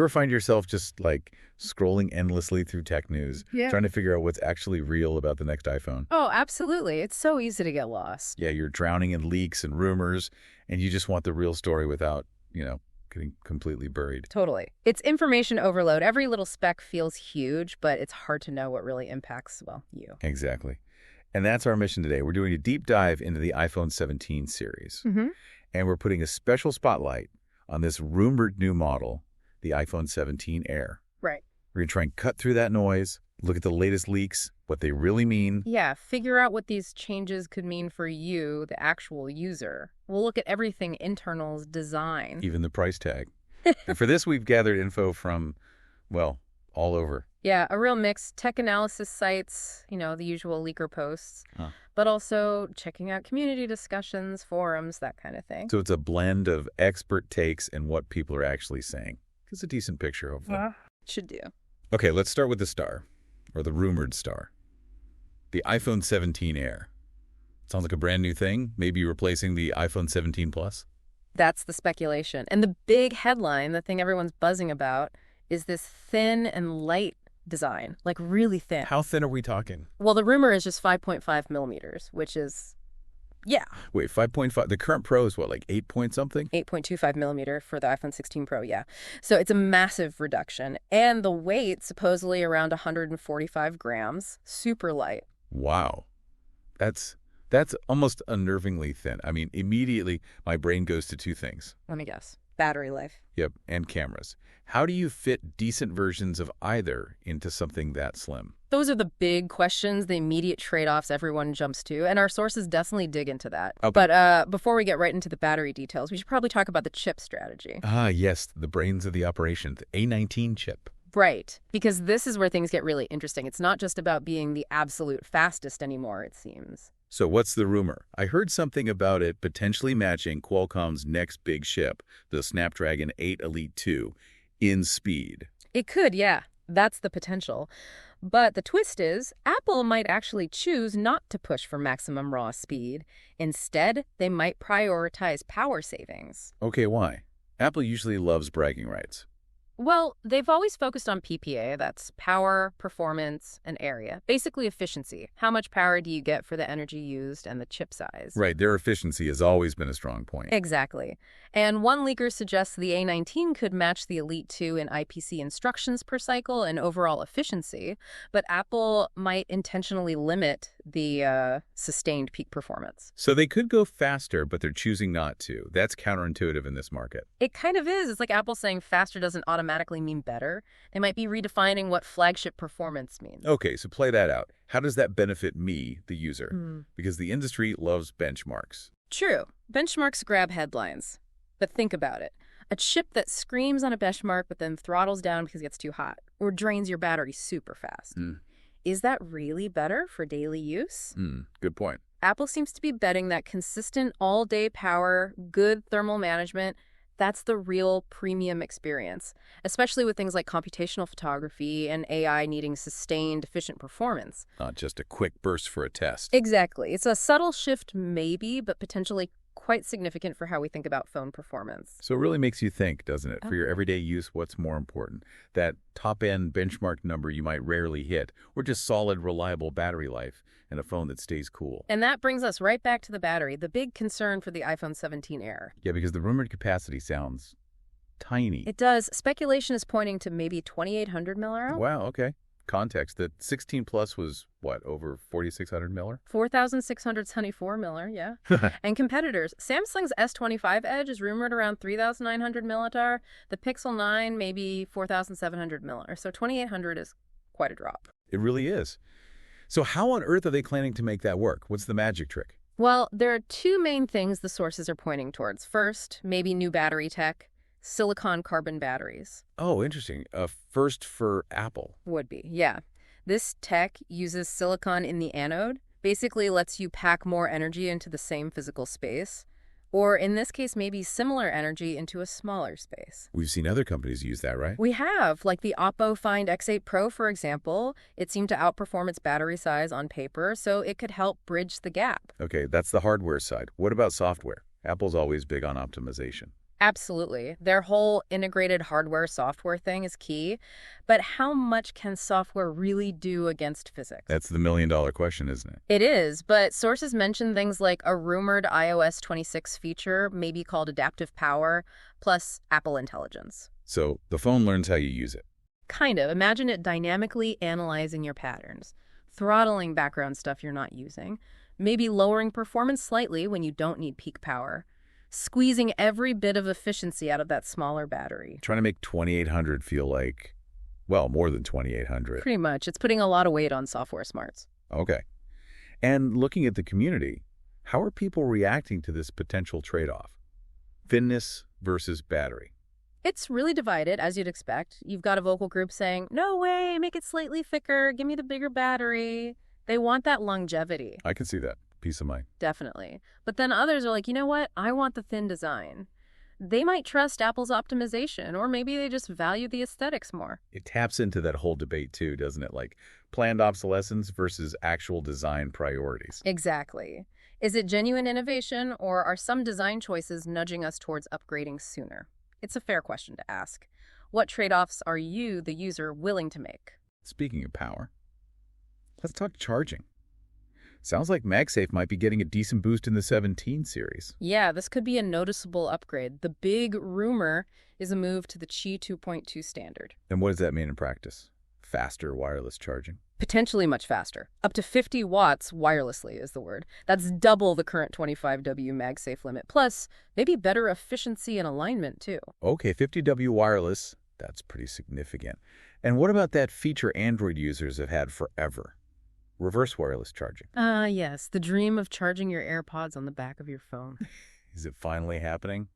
ever find yourself just like scrolling endlessly through tech news, Yeah. trying to figure out what's actually real about the next iPhone? Oh, absolutely. It's so easy to get lost. Yeah, you're drowning in leaks and rumors, and you just want the real story without, getting completely buried. Totally. It's information overload. Every little speck feels huge, but it's hard to know what really impacts, well, you. Exactly. And that's our mission today. We're doing a deep dive into the iPhone 17 series. Mm-hmm. And we're putting a special spotlight on this rumored new model, the iPhone 17 Air. Right. We're going to try and cut through that noise, look at the latest leaks, what they really mean. Yeah, figure out what these changes could mean for you, the actual user. We'll look at everything internals, design. Even the price tag. And for this, we've gathered info from, well, all over. Yeah, a real mix. Tech analysis sites, the usual leaker posts, Huh. but also checking out community discussions, forums, that kind of thing. So it's a blend of expert takes and what people are actually saying. It's a decent picture, hopefully. Should do. Okay, let's start with the star, or the rumored star. The iPhone 17 Air. Sounds like a brand new thing, maybe replacing the iPhone 17 Plus. That's the speculation. And the big headline, the thing everyone's buzzing about, is this thin and light design, like really thin. How thin are we talking? Well, the rumor is just 5.5 millimeters, which is, Wait, 5.5? The current Pro is what, like 8 point something? 8.25 millimeter for the iPhone 16 Pro, yeah. So it's a massive reduction. And the weight, supposedly around 145 grams, super light. Wow. That's almost unnervingly thin. I mean, immediately my brain goes to two things. Let me guess. Battery life. Yep, and cameras. How do you fit decent versions of either into something that slim? Those are the big questions, the immediate trade-offs everyone jumps to, and our sources definitely dig into that. Okay. But before we get right into the battery details, we should probably talk about the chip strategy. Ah, yes, the brains of the operation, the A19 chip. Right, because this is where things get really interesting. It's not just about being the absolute fastest anymore, it seems. So what's the rumor? I heard something about it potentially matching Qualcomm's next big chip, the Snapdragon 8 Elite 2, in speed. It could, yeah. That's the potential. But the twist is, Apple might actually choose not to push for maximum raw speed. Instead, they might prioritize power savings. Okay, why? Apple usually loves bragging rights. Well, they've always focused on PPA, that's power, performance, and area. Basically efficiency. How much power do you get for the energy used and the chip size? Right, their efficiency has always been a strong point. Exactly. And one leaker suggests the A19 could match the Elite 2 in IPC instructions per cycle and overall efficiency, but Apple might intentionally limit the sustained peak performance. So they could go faster, but they're choosing not to. That's counterintuitive in this market. It kind of is. It's like Apple saying faster doesn't automatically mean better. They might be redefining what flagship performance means. Okay, so play that out. How does that benefit me, the user? Because the industry loves benchmarks. True. Benchmarks grab headlines. But think about it. A chip that screams on a benchmark but then throttles down because it gets too hot or drains your battery super fast. Is that really better for daily use? Good point. Apple seems to be betting that consistent all-day power, good thermal management, that's the real premium experience, especially with things like computational photography and AI needing sustained, efficient performance. Not just a quick burst for a test. Exactly. It's a subtle shift maybe, but potentially quite significant for how we think about phone performance. So it really makes you think, doesn't it? For your everyday use, what's more important? That top-end benchmark number you might rarely hit, or just solid, reliable battery life and a phone that stays cool? And that brings us right back to the battery, the big concern for the iPhone 17 Air. Yeah, because the rumored capacity sounds tiny. It does. Speculation is pointing to maybe 2,800 milliamp. Wow, okay. Context, the 16 Plus was, what, over 4,600 miller? 4,674 miller, yeah. And competitors. Samsung's S25 Edge is rumored around 3,900 milliamp. The Pixel 9, maybe 4,700 milliamp. So 2,800 is quite a drop. It really is. So how on earth are they planning to make that work? What's the magic trick? Well, there are two main things the sources are pointing towards. First, maybe new battery tech, silicon carbon batteries. Oh, interesting. First for Apple. Would be, yeah. This tech uses silicon in the anode, basically lets you pack more energy into the same physical space, or in this case, maybe similar energy into a smaller space. We've seen other companies use that, right? We have, like the Oppo Find X8 Pro, for example. It seemed to outperform its battery size on paper, so it could help bridge the gap. Okay, that's the hardware side. What about software? Apple's always big on optimization. Absolutely. Their whole integrated hardware-software thing is key, but how much can software really do against physics? That's the million-dollar question, isn't it? It is, but sources mention things like a rumored iOS 26 feature, maybe called adaptive power, plus Apple Intelligence. So the phone learns how you use it. Kind of. Imagine it dynamically analyzing your patterns, throttling background stuff you're not using, maybe lowering performance slightly when you don't need peak power, squeezing every bit of efficiency out of that smaller battery. Trying to make 2800 feel like, well, more than 2800. Pretty much. It's putting a lot of weight on software smarts. Okay. And looking at the community, how are people reacting to this potential trade-off? Thinness versus battery. It's really divided, as you'd expect. You've got a vocal group saying, no way, make it slightly thicker, give me the bigger battery. They want that longevity. I can see that. Peace of mind. Definitely. But then others are like, you know what? I want the thin design. They might trust Apple's optimization, or maybe they just value the aesthetics more. It taps into that whole debate too, doesn't it? Like planned obsolescence versus actual design priorities. Exactly. Is it genuine innovation, or are some design choices nudging us towards upgrading sooner? It's a fair question to ask. What trade-offs are you, the user, willing to make? Speaking of power, let's talk charging. Sounds like MagSafe might be getting a decent boost in the 17 series. Yeah, this could be a noticeable upgrade. The big rumor is a move to the Qi 2.2 standard. And what does that mean in practice? Faster wireless charging? Potentially much faster. Up to 50 watts wirelessly is the word. That's double the current 25W MagSafe limit. Plus, maybe better efficiency and alignment, too. Okay, 50W wireless, that's pretty significant. And what about that feature Android users have had forever? Reverse wireless charging. Yes, the dream of charging your AirPods on the back of your phone. Is it finally happening?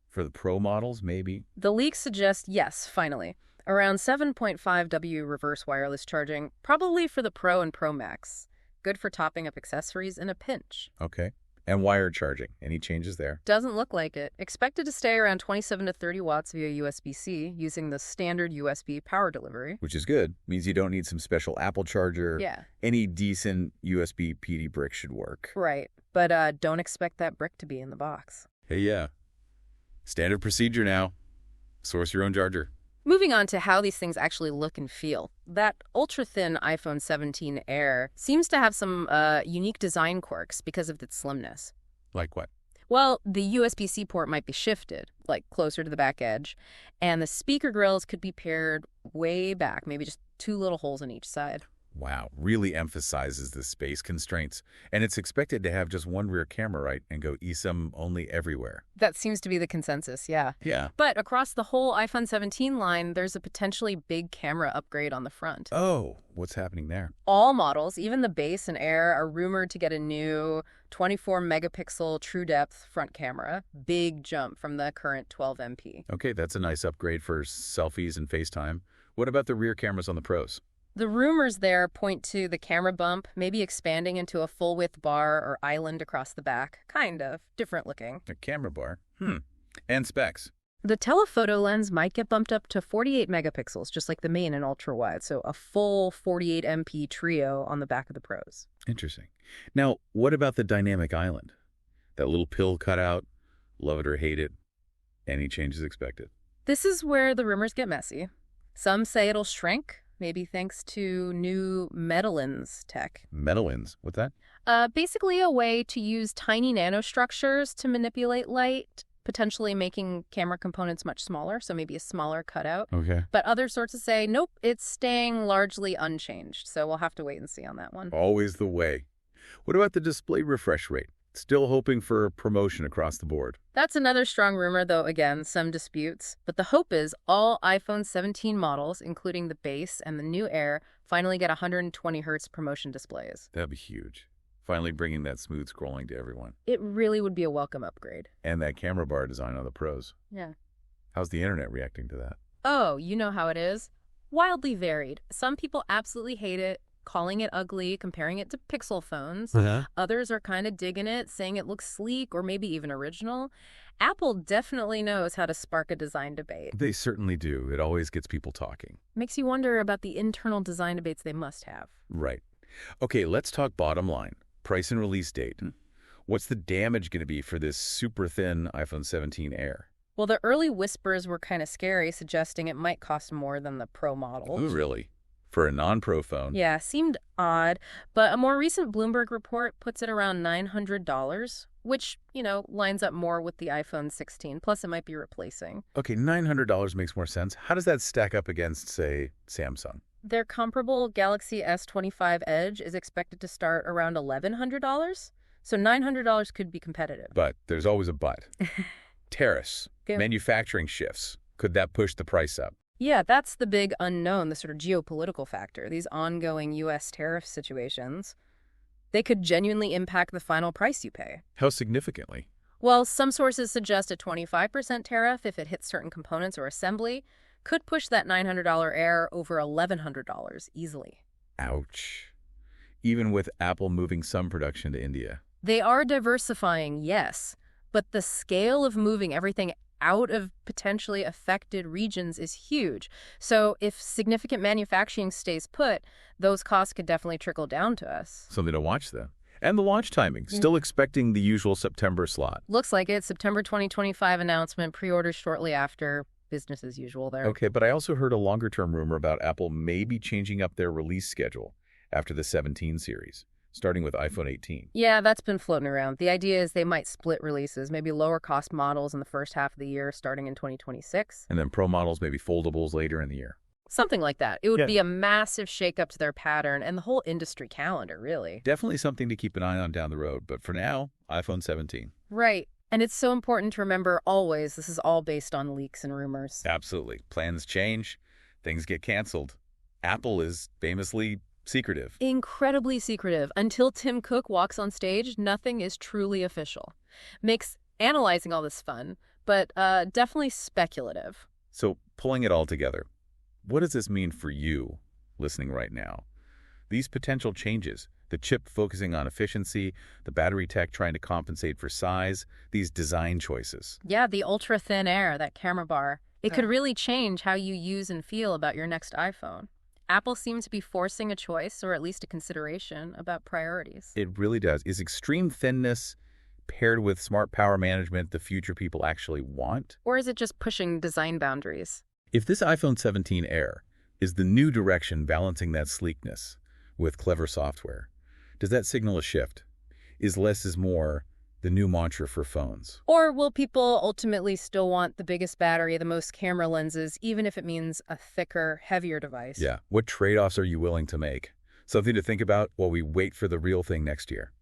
For the Pro models, maybe? The leaks suggest yes, finally. Around 7.5W reverse wireless charging, probably for the Pro and Pro Max. Good for topping up accessories in a pinch. Okay. And wired charging. Any changes there? Doesn't look like it. Expected to stay around 27 to 30 watts via USB-C using the standard USB power delivery. Which is good. Means you don't need some special Apple charger. Yeah. Any decent USB PD brick should work. Right. But don't expect that brick to be in the box. Hey, yeah. Standard procedure now. Source your own charger. Moving on to how these things actually look and feel. That ultra-thin iPhone 17 Air seems to have some unique design quirks because of its slimness. Like what? Well, the USB-C port might be shifted, like closer to the back edge, and the speaker grills could be paired way back, maybe just two little holes on each side. Wow, really emphasizes the space constraints. And it's expected to have just one rear camera, right? And go eSIM only everywhere. That seems to be the consensus, yeah. Yeah. But across the whole iPhone 17 line, there's a potentially big camera upgrade on the front. Oh, what's happening there? All models, even the base and Air, are rumored to get a new 24-megapixel true-depth front camera. Big jump from the current 12MP. Okay, that's a nice upgrade for selfies and FaceTime. What about the rear cameras on the Pros? The rumors there point to the camera bump, maybe expanding into a full-width bar or island across the back. Kind of. Different looking. A camera bar? And specs? The telephoto lens might get bumped up to 48 megapixels, just like the main and ultra-wide, so a full 48MP trio on the back of the Pros. Interesting. Now, what about the dynamic island? That little pill cutout, love it or hate it, any changes expected? This is where the rumors get messy. Some say it'll shrink, maybe thanks to new metalins tech. Metalins? What's that? Basically a way to use tiny nanostructures to manipulate light, potentially making camera components much smaller, so maybe a smaller cutout. Okay. But other sources say, nope, it's staying largely unchanged, so we'll have to wait and see on that one. Always the way. What about the display refresh rate? Still hoping for promotion across the board. That's another strong rumor, though, again, some disputes. But the hope is all iPhone 17 models, including the base and the new Air, finally get 120 Hz promotion displays. That'd be huge. Finally bringing that smooth scrolling to everyone. It really would be a welcome upgrade. And that camera bar design on the Pros. Yeah. How's the internet reacting to that? Oh, you know how it is. Wildly varied. Some people absolutely hate it, calling it ugly, comparing it to Pixel phones. Others are kind of digging it, saying it looks sleek or maybe even original. Apple definitely knows how to spark a design debate. They certainly do. It always gets people talking. Makes you wonder about the internal design debates they must have. Right. Okay, let's talk bottom line. Price and release date. What's the damage going to be for this super thin iPhone 17 Air? Well, the early whispers were kind of scary, suggesting it might cost more than the Pro model. Ooh, really? For a non-Pro phone? Yeah, seemed odd, but a more recent Bloomberg report puts it around $900, which, lines up more with the iPhone 16. Plus, it might be replacing. Okay, $900 makes more sense. How does that stack up against, say, Samsung? Their comparable Galaxy S25 Edge is expected to start around $1,100, so $900 could be competitive. But there's always a but. Tariffs, Good. manufacturing shifts. Could that push the price up? Yeah, that's the big unknown, the sort of geopolitical factor. These ongoing U.S. tariff situations, they could genuinely impact the final price you pay. How significantly? Well, some sources suggest a 25% tariff if it hits certain components or assembly could push that $900 Air over $1,100 easily. Ouch. Even with Apple moving some production to India. They are diversifying, yes, but the scale of moving everything out of potentially affected regions is huge. So if significant manufacturing stays put, those costs could definitely trickle down to us. Something to watch, then. And the launch timing. Still expecting the usual September slot. Looks like it. September 2025 announcement, pre-orders shortly after. Business as usual there. Okay, but I also heard a longer-term rumor about Apple maybe changing up their release schedule after the 17 series, starting with iPhone 18. Yeah, that's been floating around. The idea is they might split releases, maybe lower cost models in the first half of the year starting in 2026. And then Pro models, maybe foldables later in the year. Something like that. It would be a massive shakeup to their pattern and the whole industry calendar, really. Definitely something to keep an eye on down the road, but for now, iPhone 17. Right. And it's so important to remember always this is all based on leaks and rumors. Absolutely. Plans change. Things get canceled. Apple is famously secretive. Incredibly secretive. Until Tim Cook walks on stage, nothing is truly official. Makes analyzing all this fun, but definitely speculative. So pulling it all together, what does this mean for you listening right now? These potential changes, the chip focusing on efficiency, the battery tech trying to compensate for size, these design choices. Yeah, the ultra-thin Air, that camera bar. It could really change how you use and feel about your next iPhone. Apple seems to be forcing a choice, or at least a consideration, about priorities. It really does. Is extreme thinness paired with smart power management the future people actually want? Or is it just pushing design boundaries? If this iPhone 17 Air is the new direction balancing that sleekness with clever software, does that signal a shift? Is less is more the new mantra for phones? Or will people ultimately still want the biggest battery, the most camera lenses, even if it means a thicker, heavier device? Yeah. What trade-offs are you willing to make? Something to think about while we wait for the real thing next year.